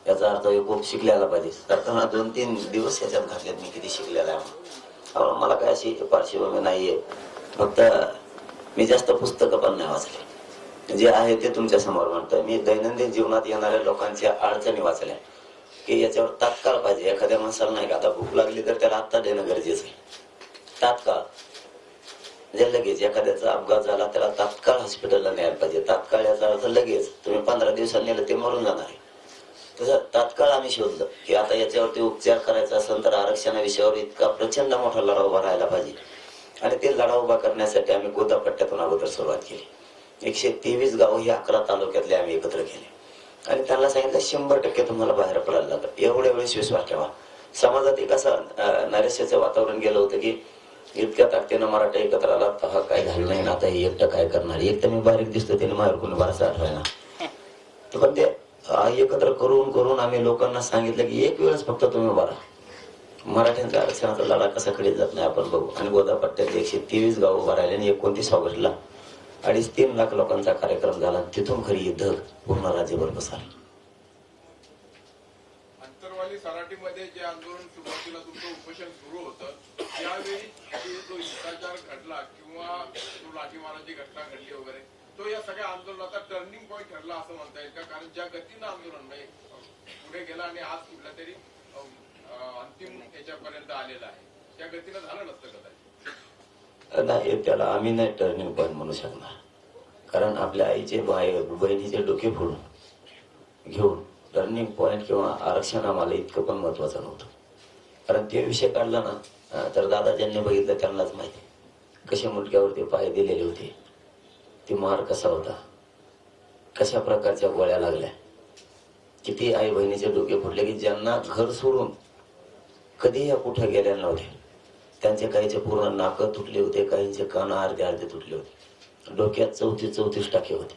याचा अर्थ खूप शिकलेला पाहिजे. सरकारनं 2-3 दिवस याच्यात घातलेत मी किती शिकलेला आहे. मला काय अशी पार्श्वभूमी नाहीये. फक्त मी जास्त पुस्तकं पण नाही वाचले. जे आहे ते तुमच्या समोर म्हणतोय. मी दैनंदिन जीवनात येणाऱ्या लोकांच्या अडचणी वाचल्या की याच्यावर तात्काळ पाहिजे. एखाद्या माणसाला नाही का आता भूक लागली तर त्याला आत्ता देणं गरजेचं आहे. तात्काळ म्हणजे लगेच. एखाद्याचा अपघात झाला त्याला तात्काळ हॉस्पिटलला न्यायला पाहिजे. तात्काळ याचा अर्थ लगेच. तुम्ही 15 दिवसांनी नेलं ते मरून जाणार आहे. तसं तात्काळ आम्ही शोधलं की आता याच्यावरती उपचार करायचा असेल तर आरक्षणा विषयावर इतका प्रचंड मोठा लढा उभा राहायला पाहिजे. आणि ते लढा उभा करण्यासाठी आम्ही गोदापट्ट्यातून अगोदर सुरुवात केली. 123 गावं ही 11 तालुक्यातले आम्ही एकत्र केले आणि त्यांना सांगितलं 100% तुम्हाला बाहेर पडायला लागलं. एवढ्या वेळेस विश्वास ठेवा. समाजात एक असं नैराश्याचं वातावरण गेलं होतं की इतक्या ताकदीनं मराठा एकत्र आला तर काय झालं नाही. आता हे एकटं काय करणार. एक तर मी बारीक दिसतो त्याने माझ्यावर कोणी बारसा आठवायला. पण ते एकत्र करून करून आम्ही लोकांना सांगितलं की एक वेळेस फक्त तुम्ही उभा राहा. मराठ्यांच्या आरक्षणाचा लढा कसा कडे जात नाही आपण बघू. आणि गोदापट्ट्यात 123 गाव उभा राहिले आणि 29 ऑगस्टला 2.5-3 लाख लोकांचा कार्यक्रम झाला. तिथून खरी युद्ध पूर्ण राज्यभर बसलं. अंतरवाली सराटीमध्ये जे आंदोलन सुरुवातीला तुमचं उपोषण सुरू होतं त्यावेळी जो हिंसाचार घडला किंवा लाठीमाराची घटना घडली वगैरे तो या सगळ्या आंदोलनाचा टर्निंग पॉईंट ठरला असं म्हणता येईल का? कारण ज्या गतीनं आंदोलन पुढे गेलं आणि आज कुठल्या तरी अंतिम याच्यापर्यंत आलेला आहे त्या गतीनं झालं नसतं कदाचित. नाही, त्याला आम्ही नाही टर्निंग पॉईंट म्हणू शकणार. कारण आपल्या आईचे बहिणीचे डोके फोडून घेऊन टर्निंग पॉईंट किंवा आरक्षण आम्हाला इतकं पण महत्वाचं नव्हतं. कारण ते विषय काढला ना तर दादा ज्यांनी बघितलं त्यांनाच माहिती कशा मुलग्यावरती पाय दिलेले होते. ती मार कसा होता, कशा प्रकारच्या गोळ्या लागल्या, किती आई बहिणीचे डोके फुटले की ज्यांना घर सोडून कधी या कुठे गेलेले नव्हते. त्यांचे काहीचे पूर्ण नाकं तुटले होते, काहींचे कान अर्धे तुटले होते, डोक्यात 34 टाके होते.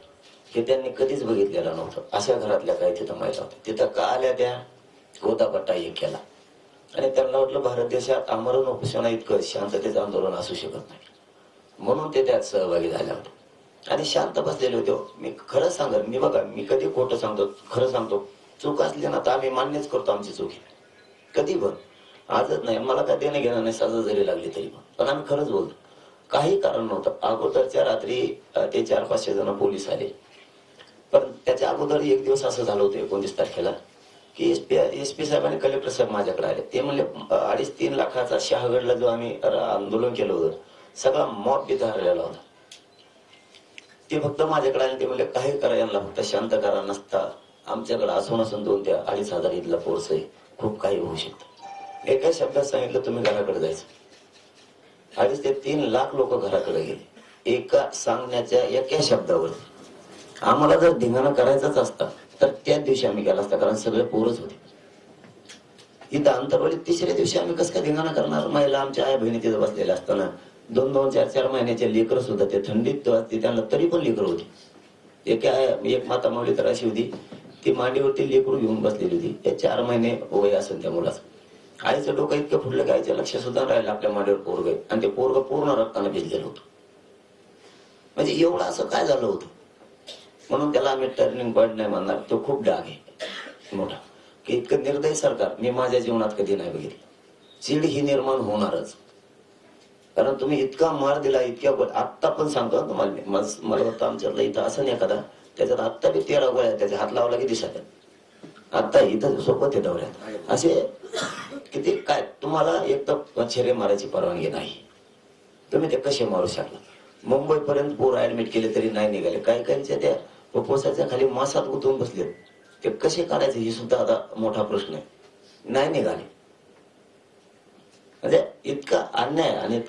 हे त्यांनी कधीच बघितलेलं नव्हतं. अशा घरातल्या काही तिथं महिला होत्या. तिथं का आल्या त्या गोदापट्टा एक केला आणि त्यांना वाटलं भारत देशात आमरण उपोषणा इतकं शांततेचं आंदोलन असू शकत नाही म्हणून ते त्यात सहभागी झाले होते आणि शांत बसलेले होते. मी खरं सांगत मी बघा मी कधी खोटं सांगतो खरं सांगतो. चूक असली ना तर आम्ही मान्यच करतो आमची चूक कधी पण. आजच नाही मला काय देणं घेणं नाही सजा जरी लागली तरी पण आम्ही खरंच बोलतो. काही कारण नव्हतं. अगोदरच्या रात्री ते 400-500 जण पोलीस आले. पण त्याच्या अगोदर एक दिवस असं झालं होतं 29 तारखेला की एसपी साहेबांनी कलेक्टर साहेब माझ्याकडे आले. ते म्हणले 2.5-3 लाखाचा शहागडला जो आम्ही आंदोलन केलं होतं सगळा मॉब तिथं हरलेला होता. ते फक्त माझ्याकडे आले. ते म्हणले काही करा यांना फक्त शांत करा. नसता आमच्याकडे असून 2 ते 2,500 इथला फोर्स आहे. खूप काही होऊ शकतं. एका शब्दात सांगितलं तुम्ही घराकडे जायचं. 2.5 ते 3 लाख लोक घराकडे गेले एका सांगण्याच्या एका शब्दावर. आम्हाला जर धिंगाणा करायचाच असता तर त्याच दिवशी आम्ही केला असता कारण सगळे पोरच होते. इथं अंतरवाली 3ऱ्या दिवशी आम्ही कसं काय धिंगाणा करणार. महिला आमच्या आई बहिणी तिथं बसलेल्या असताना 2-2, 4-4 महिन्याचे लेकर सुद्धा ते थंडीत त्यांना तरी पण लेकर होती. एक माता मावली तर अशी होती ती मांडीवरती लेकरू घेऊन बसलेली होती. ते 4 महिने वय असेल त्या मुलाचं. आईचं डोकं इतकं फुटलं की आईचं लक्ष सुद्धा राहिलं आपल्या मांडीवर पोरग आहे आणि ते पोरग पूर्ण रक्ताने भिजलेलं होतं. म्हणजे एवढं असं काय झालं होतं. म्हणून त्याला आम्ही टर्निंग पॉईंट नाही म्हणणार. तो खूप डाग आहे मोठा की इतकं निर्दयी सरकार मी माझ्या जीवनात कधी नाही बघितलं. चीड ही निर्माण होणारच. कारण तुम्ही इतका मार दिला इतक्या आत्ता पण सांगतो तुम्हाला मला वाटतं आमच्यातला इथं असं नाही एखादा त्याच्यात आत्ता बी 13 गोळ्या त्याच्या हात लावला की दिसत आता इथं सोबत आहे दौऱ्यात असे किती काय. तुम्हाला एक तर छेरे मारायची परवानगी नाही. तुम्ही ते कसे मारू शकला. मुंबई पर्यंत पोर ऍडमिट केले तरी नाही निघाले. काही काहींच्या त्या उपवासाच्या खाली मासात गुंतवून बसले. ते कसे काढायचे हे सुद्धा आता मोठा प्रश्न आहे. नाही निघाले. म्हणजे इतका अन्याय आणि